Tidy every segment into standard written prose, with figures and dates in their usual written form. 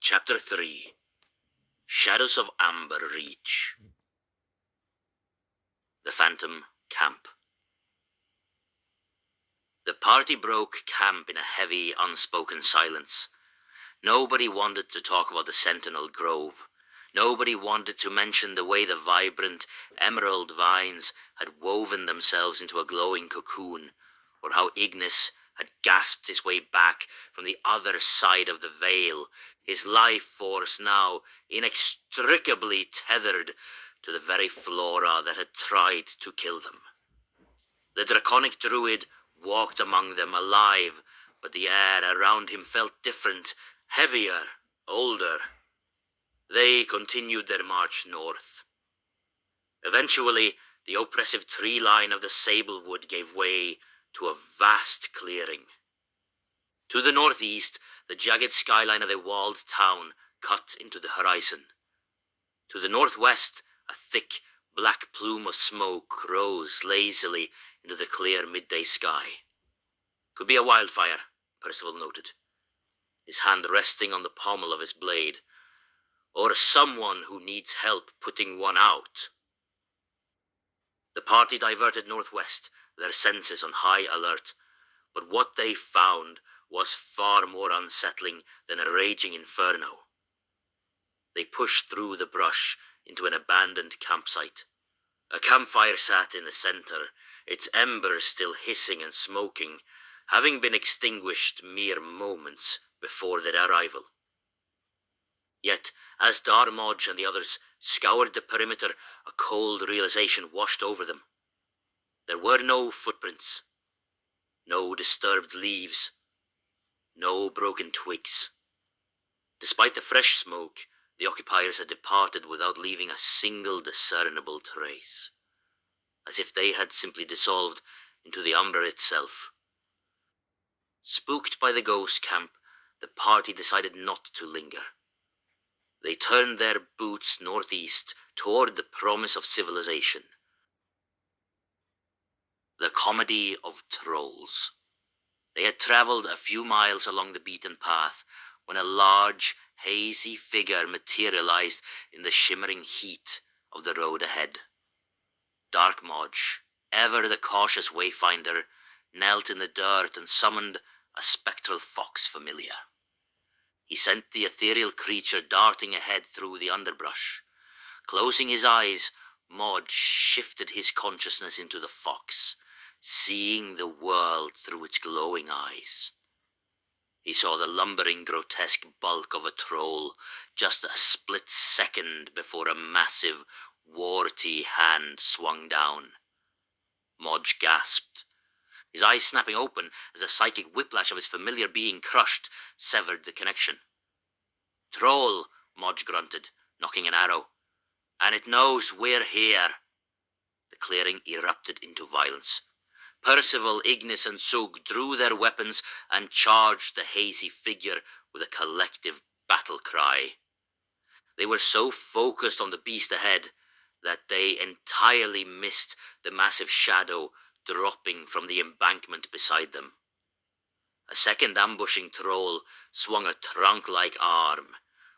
Chapter 3 Shadows of Amber Reach. The Phantom Camp. The party broke camp in a heavy, unspoken silence. Nobody wanted to talk about the Sentinel Grove. Nobody wanted to mention the way the vibrant emerald vines had woven themselves into a glowing cocoon, or how Ignis had gasped his way back from the other side of the veil, his life force now inextricably tethered to the very flora that had tried to kill them. The draconic druid walked among them alive, but the air around him felt different, heavier, older. They continued their march north. Eventually, the oppressive tree line of the Sablewood gave way to a vast clearing. To the northeast, the jagged skyline of a walled town cut into the horizon. To the northwest, a thick, black plume of smoke rose lazily into the clear midday sky. Could be a wildfire, Percival noted, his hand resting on the pommel of his blade, or someone who needs help putting one out. The party diverted northwest, their senses on high alert, but what they found was far more unsettling than a raging inferno. They pushed through the brush into an abandoned campsite. A campfire sat in the center, its embers still hissing and smoking, having been extinguished mere moments before their arrival. Yet, as Darmodge and the others scoured the perimeter, a cold realization washed over them. There were no footprints, no disturbed leaves, no broken twigs. Despite the fresh smoke, the occupiers had departed without leaving a single discernible trace, as if they had simply dissolved into the umber itself. Spooked by the ghost camp, the party decided not to linger. They turned their boots northeast toward the promise of civilization. The Comedy of Trolls. They had travelled a few miles along the beaten path when a large, hazy figure materialized in the shimmering heat of the road ahead. Darkmodge, ever the cautious wayfinder, knelt in the dirt and summoned a spectral fox familiar. He sent the ethereal creature darting ahead through the underbrush. Closing his eyes, Modge shifted his consciousness into the fox, seeing the world through its glowing eyes. He saw the lumbering, grotesque bulk of a troll just a split second before a massive, warty hand swung down. Modge gasped, his eyes snapping open as the psychic whiplash of his familiar being crushed, severed the connection. "Troll," Modge grunted, knocking an arrow. "And it knows we're here." The clearing erupted into violence. Percival, Ignis, and Zug drew their weapons and charged the hazy figure with a collective battle cry. They were so focused on the beast ahead that they entirely missed the massive shadow dropping from the embankment beside them. A second ambushing troll swung a trunk-like arm,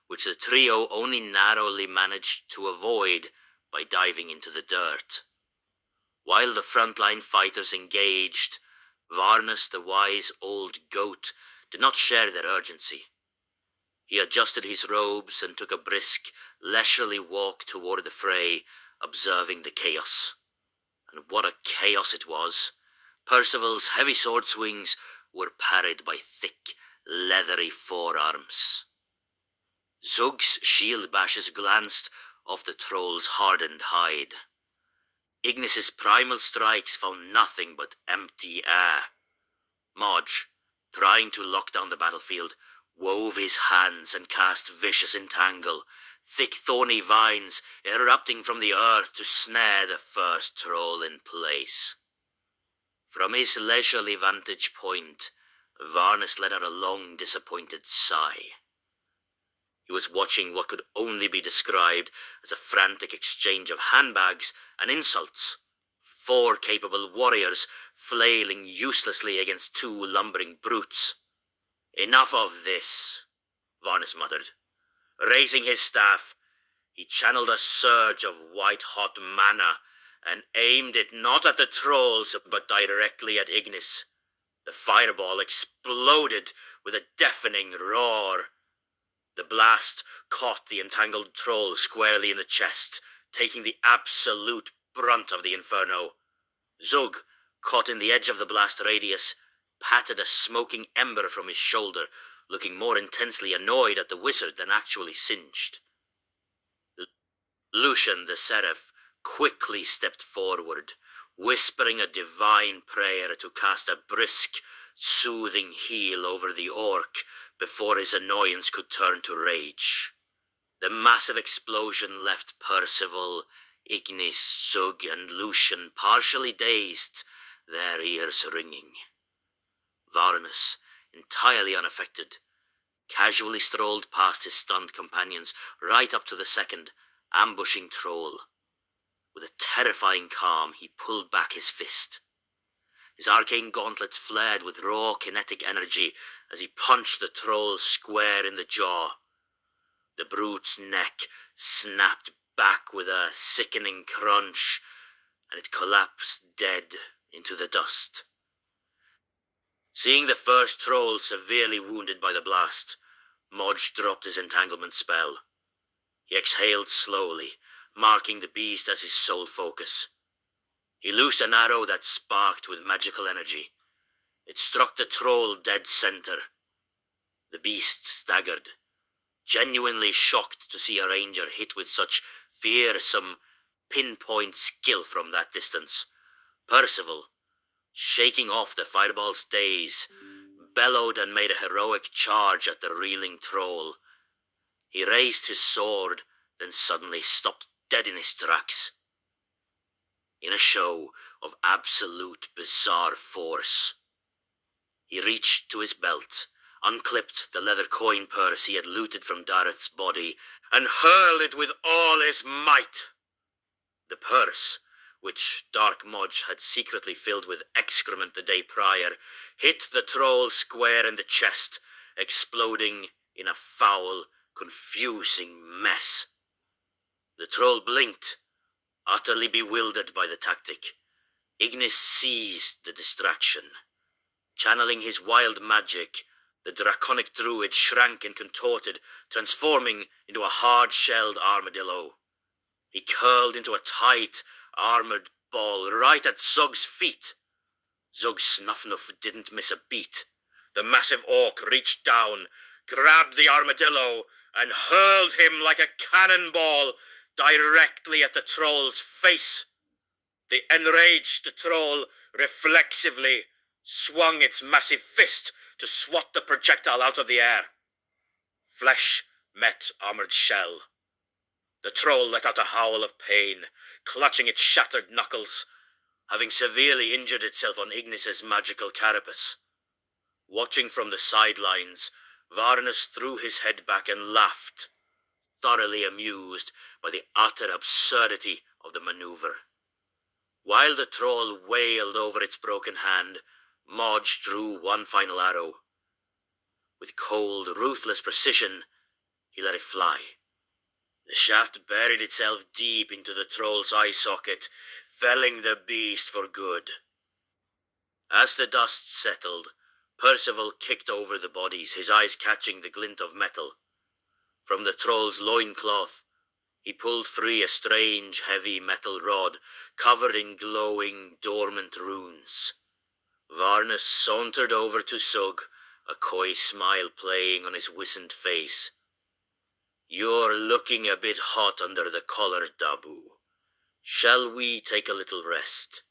which the trio only narrowly managed to avoid by diving into the dirt. While the frontline fighters engaged, Varnus, the wise old goat, did not share their urgency. He adjusted his robes and took a brisk, leisurely walk toward the fray, observing the chaos. And what a chaos it was! Percival's heavy sword swings were parried by thick, leathery forearms. Zug's shield bashes glanced off the troll's hardened hide. Ignis's primal strikes found nothing but empty air. Modge, trying to lock down the battlefield, wove his hands and cast vicious entangle, thick thorny vines erupting from the earth to snare the first troll in place. From his leisurely vantage point, Varnus let out a long, disappointed sigh. He was watching what could only be described as a frantic exchange of handbags and insults. 4 capable warriors flailing uselessly against 2 lumbering brutes. "Enough of this," Varnus muttered. Raising his staff, he channeled a surge of white-hot mana and aimed it not at the trolls, but directly at Ignis. The fireball exploded with a deafening roar. The blast caught the entangled troll squarely in the chest, taking the absolute brunt of the inferno. Zug, caught in the edge of the blast radius, patted a smoking ember from his shoulder, looking more intensely annoyed at the wizard than actually singed. Lucian the Seraph quickly stepped forward, whispering a divine prayer to cast a brisk, soothing heal over the orc before his annoyance could turn to rage. The massive explosion left Percival, Ignis, Zug, and Lucian partially dazed, their ears ringing. Varnus, entirely unaffected, casually strolled past his stunned companions right up to the second, ambushing troll. With a terrifying calm, he pulled back his fist. His arcane gauntlets flared with raw kinetic energy as he punched the troll square in the jaw. The brute's neck snapped back with a sickening crunch, and it collapsed dead into the dust. Seeing the first troll severely wounded by the blast, Modge dropped his entanglement spell. He exhaled slowly, marking the beast as his sole focus. He loosed an arrow that sparked with magical energy. It struck the troll dead center. The beast staggered, genuinely shocked to see a ranger hit with such fearsome, pinpoint skill from that distance. Percival, shaking off the fireball's daze, bellowed and made a heroic charge at the reeling troll. He raised his sword, then suddenly stopped dead in his tracks. In a show of absolute bizarre force, he reached to his belt, unclipped the leather coin purse he had looted from Dareth's body, and hurled it with all his might. The purse, which Dark Modge had secretly filled with excrement the day prior, hit the troll square in the chest, exploding in a foul, confusing mess. The troll blinked, utterly bewildered by the tactic. Ignis seized the distraction. Channeling his wild magic, the draconic druid shrank and contorted, transforming into a hard-shelled armadillo. He curled into a tight, armored ball right at Zug's feet. Zug's snuff-nuff didn't miss a beat. The massive orc reached down, grabbed the armadillo, and hurled him like a cannonball directly at the troll's face. The enraged troll reflexively swung its massive fist to swat the projectile out of the air. Flesh met armored shell. The troll let out a howl of pain, clutching its shattered knuckles, having severely injured itself on Ignis's magical carapace. Watching from the sidelines, Varnus threw his head back and laughed, thoroughly amused by the utter absurdity of the maneuver. While the troll wailed over its broken hand, Modge drew one final arrow. With cold, ruthless precision, he let it fly. The shaft buried itself deep into the troll's eye socket, felling the beast for good. As the dust settled, Percival kicked over the bodies, his eyes catching the glint of metal. From the troll's loincloth, he pulled free a strange, heavy metal rod covered in glowing, dormant runes. Varnus sauntered over to Zug, a coy smile playing on his wizened face. "You're looking a bit hot under the collar, Dabu. Shall we take a little rest?"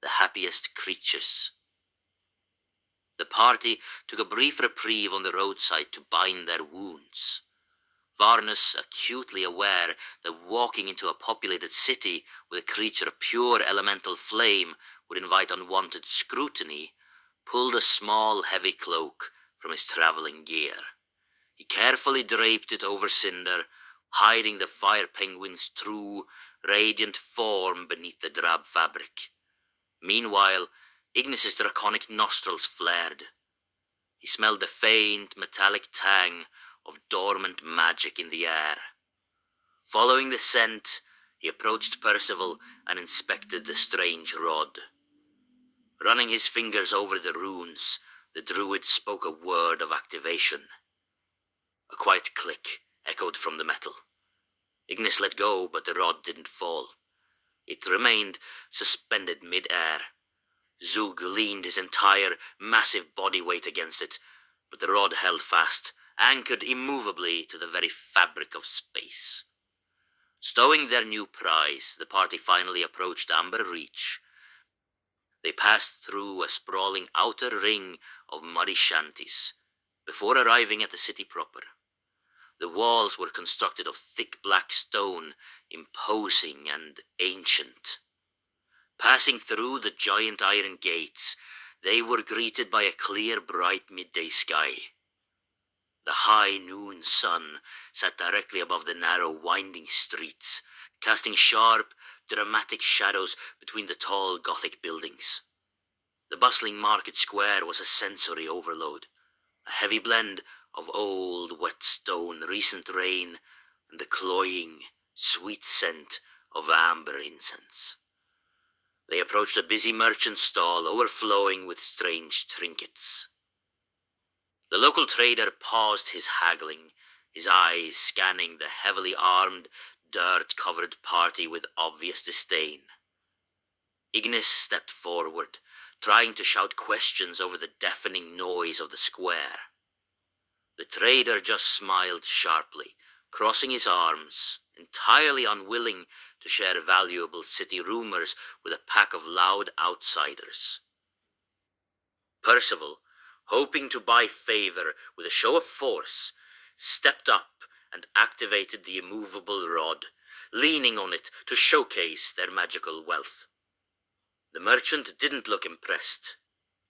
The happiest creatures. The party took a brief reprieve on the roadside to bind their wounds. Varnus, acutely aware that walking into a populated city with a creature of pure elemental flame would invite unwanted scrutiny, pulled a small, heavy cloak from his traveling gear. He carefully draped it over Cinder, hiding the fire penguin's true, radiant form beneath the drab fabric. Meanwhile, Ignis's draconic nostrils flared. He smelled the faint, metallic tang of dormant magic in the air. Following the scent, he approached Percival and inspected the strange rod. Running his fingers over the runes, the druid spoke a word of activation. A quiet click echoed from the metal. Ignis let go, but the rod didn't fall. It remained suspended mid-air. Zug leaned his entire, massive body weight against it, but the rod held fast, anchored immovably to the very fabric of space. Stowing their new prize, the party finally approached Amber Reach. They passed through a sprawling outer ring of muddy shanties, before arriving at the city proper. The walls were constructed of thick black stone, imposing and ancient. Passing through the giant iron gates, they were greeted by a clear, bright midday sky. The high noon sun sat directly above the narrow, winding streets, casting sharp, dramatic shadows between the tall Gothic buildings. The bustling market square was a sensory overload, a heavy blend of old, wet stone, recent rain, and the cloying, sweet scent of amber incense. They approached a busy merchant stall overflowing with strange trinkets. The local trader paused his haggling, his eyes scanning the heavily armed, dirt-covered party with obvious disdain. Ignis stepped forward, trying to shout questions over the deafening noise of the square. The trader just smiled sharply, crossing his arms, entirely unwilling to share valuable city rumors with a pack of loud outsiders. Percival, hoping to buy favor with a show of force, stepped up and activated the immovable rod, leaning on it to showcase their magical wealth. The merchant didn't look impressed.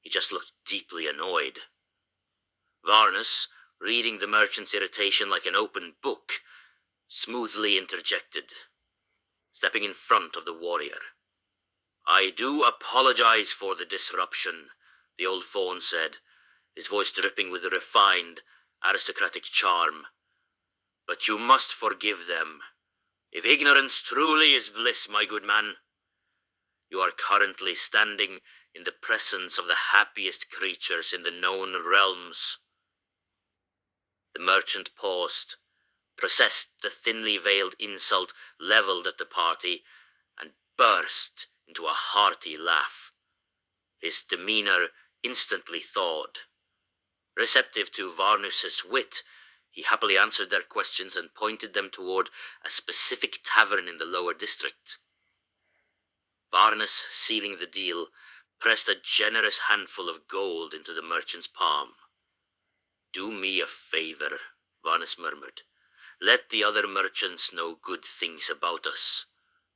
He just looked deeply annoyed. Varnus, reading the merchant's irritation like an open book, smoothly interjected, stepping in front of the warrior. "I do apologize for the disruption," the old faun said, his voice dripping with a refined, aristocratic charm. "But you must forgive them. If ignorance truly is bliss, my good man, you are currently standing in the presence of the happiest creatures in the known realms." The merchant paused, processed the thinly veiled insult leveled at the party, and burst into a hearty laugh. His demeanor instantly thawed. Receptive to Varnus's wit, he happily answered their questions and pointed them toward a specific tavern in the lower district. Varnus, sealing the deal, pressed a generous handful of gold into the merchant's palm. "Do me a favor," Varnus murmured. "Let the other merchants know good things about us.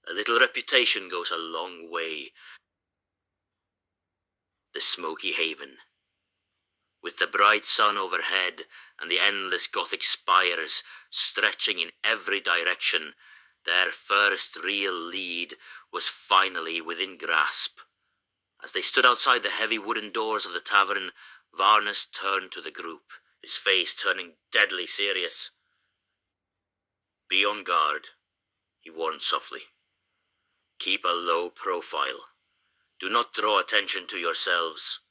A little reputation goes a long way." The smoky haven. With the bright sun overhead and the endless Gothic spires stretching in every direction, their first real lead was finally within grasp. As they stood outside the heavy wooden doors of the tavern, Varnus turned to the group, his face turning deadly serious. "Be on guard," he warned softly. "Keep a low profile. Do not draw attention to yourselves.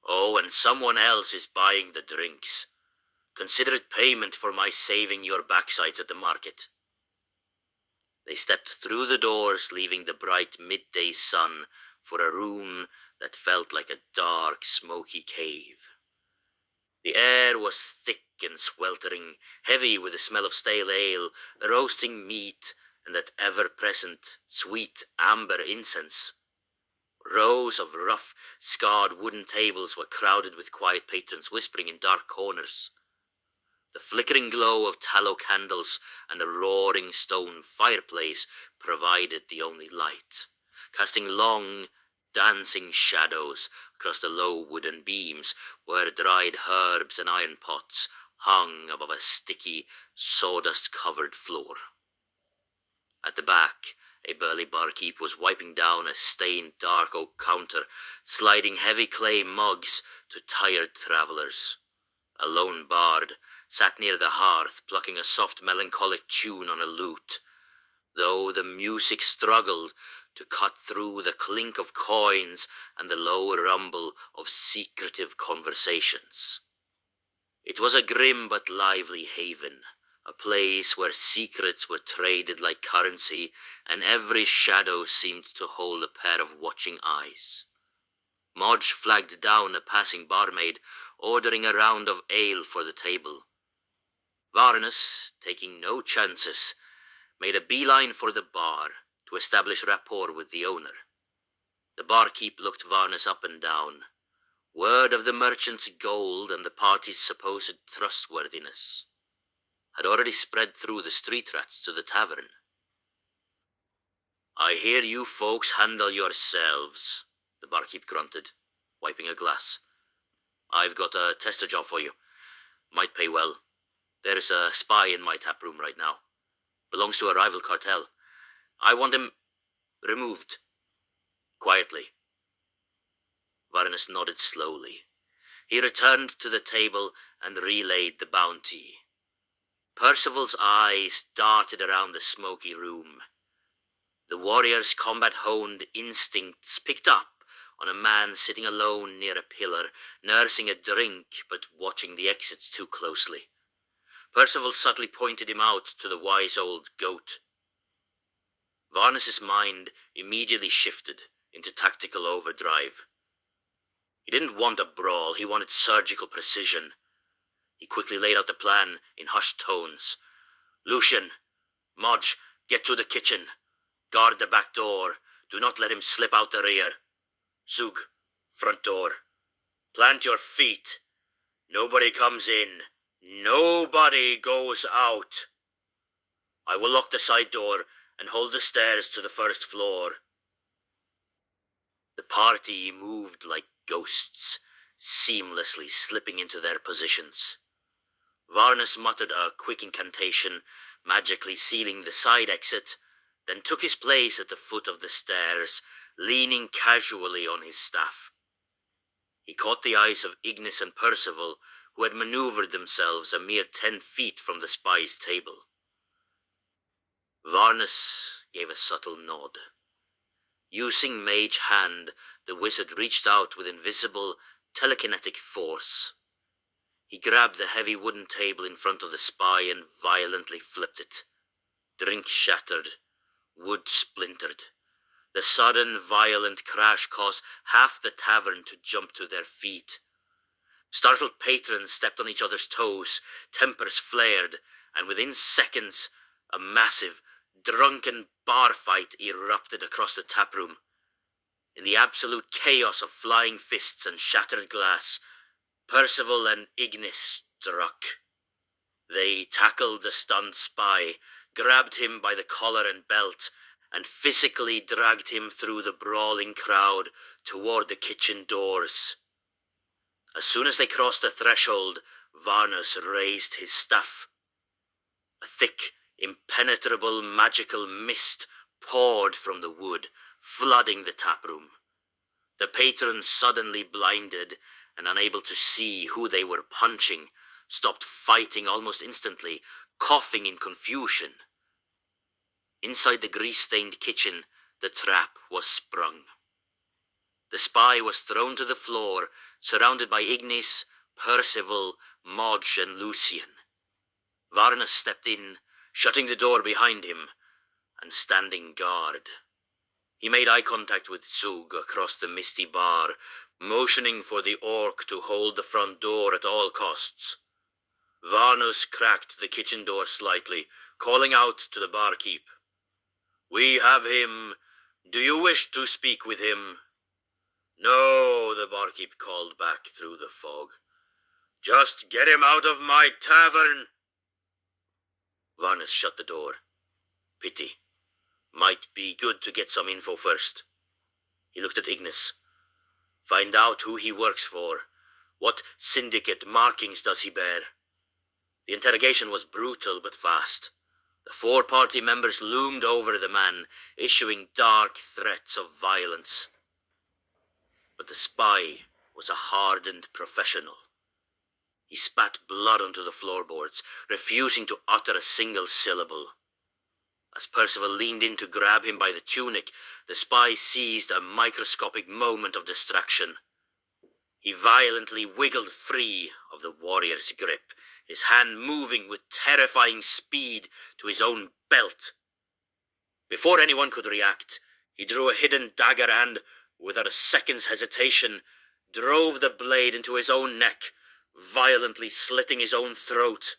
Oh, and someone else is buying the drinks. Consider it payment for my saving your backsides at the market." They stepped through the doors, leaving the bright midday sun for a room that felt like a dark, smoky cave. The air was thick and sweltering, heavy with the smell of stale ale, roasting meat, and that ever-present, sweet amber incense. Rows of rough, scarred wooden tables were crowded with quiet patrons whispering in dark corners. The flickering glow of tallow candles and a roaring stone fireplace provided the only light, casting long, dancing shadows across the low wooden beams where dried herbs and iron pots hung above a sticky, sawdust-covered floor. At the back, a burly barkeep was wiping down a stained dark oak counter, sliding heavy clay mugs to tired travelers. A lone bard, sat near the hearth, plucking a soft melancholic tune on a lute, though the music struggled to cut through the clink of coins and the low rumble of secretive conversations. It was a grim but lively haven, a place where secrets were traded like currency, and every shadow seemed to hold a pair of watching eyes. Modge flagged down a passing barmaid, ordering a round of ale for the table. Varnus, taking no chances, made a beeline for the bar to establish rapport with the owner. The barkeep looked Varnus up and down. Word of the merchant's gold and the party's supposed trustworthiness had already spread through the street rats to the tavern. "I hear you folks handle yourselves," the barkeep grunted, wiping a glass. "I've got a tester job for you. Might pay well. There's a spy in my tap room right now. Belongs to a rival cartel. I want him removed. Quietly." Varnus nodded slowly. He returned to the table and relayed the bounty. Percival's eyes darted around the smoky room. The warrior's combat-honed instincts picked up on a man sitting alone near a pillar, nursing a drink but watching the exits too closely. Percival subtly pointed him out to the wise old goat. Varnus's mind immediately shifted into tactical overdrive. He didn't want a brawl, he wanted surgical precision. He quickly laid out the plan in hushed tones. "Lucian, Modge, get to the kitchen. Guard the back door. Do not let him slip out the rear. Zug, front door. Plant your feet. Nobody comes in. Nobody goes out. I will lock the side door and hold the stairs to the first floor." The party moved like ghosts, seamlessly slipping into their positions. Varnus muttered a quick incantation, magically sealing the side exit, then took his place at the foot of the stairs, leaning casually on his staff. He caught the eyes of Ignis and Percival, who had maneuvered themselves a mere 10 feet from the spy's table. Varnus gave a subtle nod. Using Mage Hand, the wizard reached out with invisible, telekinetic force. He grabbed the heavy wooden table in front of the spy and violently flipped it. Drink shattered. Wood splintered. The sudden, violent crash caused half the tavern to jump to their feet. Startled patrons stepped on each other's toes, tempers flared, and within seconds, a massive, drunken bar fight erupted across the taproom. In the absolute chaos of flying fists and shattered glass, Percival and Ignis struck. They tackled the stunned spy, grabbed him by the collar and belt, and physically dragged him through the brawling crowd toward the kitchen doors. As soon as they crossed the threshold, Varnus raised his staff. A thick, impenetrable magical mist poured from the wood, flooding the taproom. The patrons, suddenly blinded and unable to see who they were punching, stopped fighting almost instantly, coughing in confusion. Inside the grease-stained kitchen, the trap was sprung. The spy was thrown to the floor, surrounded by Ignis, Percival, Modge, and Lucian. Varnus stepped in, shutting the door behind him, and standing guard. He made eye contact with Zug across the misty bar, motioning for the orc to hold the front door at all costs. Varnus cracked the kitchen door slightly, calling out to the barkeep. "We have him. Do you wish to speak with him?" "No," the barkeep called back through the fog. "Just get him out of my tavern." Varnus shut the door. Pity. Might be good to get some info first. He looked at Ignis. Find out who he works for. What syndicate markings does he bear? The interrogation was brutal but fast. The 4 party members loomed over the man, issuing dark threats of violence. But the spy was a hardened professional. He spat blood onto the floorboards, refusing to utter a single syllable. As Percival leaned in to grab him by the tunic, the spy seized a microscopic moment of distraction. He violently wiggled free of the warrior's grip, his hand moving with terrifying speed to his own belt. Before anyone could react, he drew a hidden dagger and, without a second's hesitation, drove the blade into his own neck, violently slitting his own throat.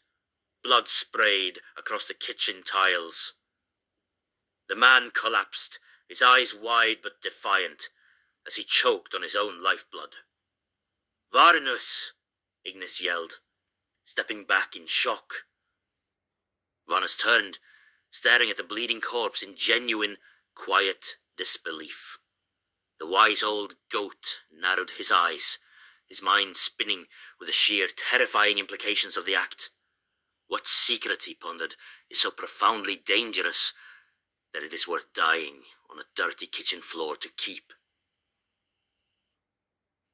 Blood sprayed across the kitchen tiles. The man collapsed, his eyes wide but defiant, as he choked on his own lifeblood. "Varnus!" Ignis yelled, stepping back in shock. Varnus turned, staring at the bleeding corpse in genuine, quiet disbelief. The wise old goat narrowed his eyes, his mind spinning with the sheer terrifying implications of the act. What secret, he pondered, is so profoundly dangerous that it is worth dying on a dirty kitchen floor to keep?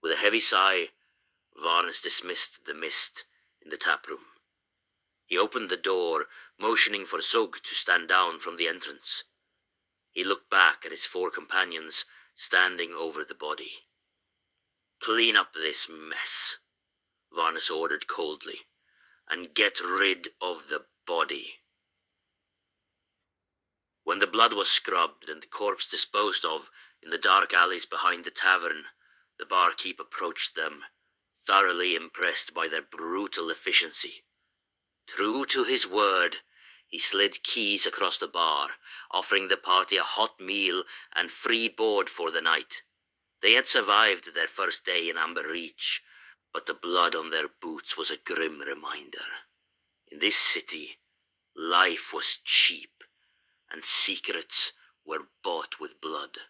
With a heavy sigh, Varnus dismissed the mist in the taproom. He opened the door, motioning for Zug to stand down from the entrance. He looked back at his 4 companions standing over the body. "Clean up this mess," Varnus ordered coldly, "and get rid of the body." When the blood was scrubbed and the corpse disposed of in the dark alleys behind the tavern, the barkeep approached them, thoroughly impressed by their brutal efficiency. True to his word, he slid keys across the bar, offering the party a hot meal and free board for the night. They had survived their first day in Amber Reach, but the blood on their boots was a grim reminder. In this city, life was cheap, and secrets were bought with blood.